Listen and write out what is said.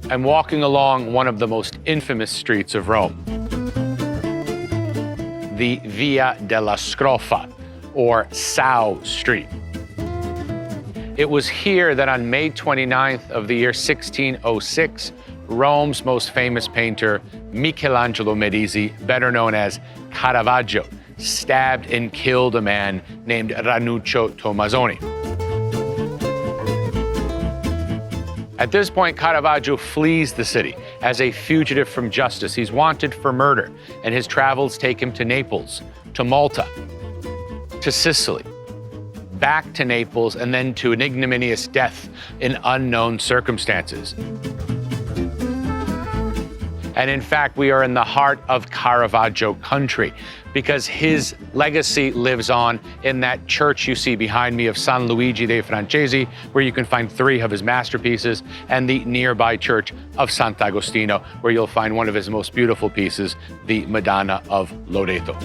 I'm walking along one of the most infamous streets of Rome, the Via della Scrofa, or Sow Street. It was here that on May 29th of the year 1606, Rome's most famous painter, Michelangelo Medici, better known as Caravaggio, stabbed and killed a man named Ranuccio Tommasoni. At this point, Caravaggio flees the city as a fugitive from justice. He's wanted for murder, and his travels take him to Naples, to Malta, to Sicily, back to Naples, and then to an ignominious death in unknown circumstances. And in fact, we are in the heart of Caravaggio country, because his legacy lives on in that church you see behind me of San Luigi dei Francesi, where you can find 3 of his masterpieces, and the nearby church of Sant'Agostino, where you'll find one of his most beautiful pieces, the Madonna of Loreto.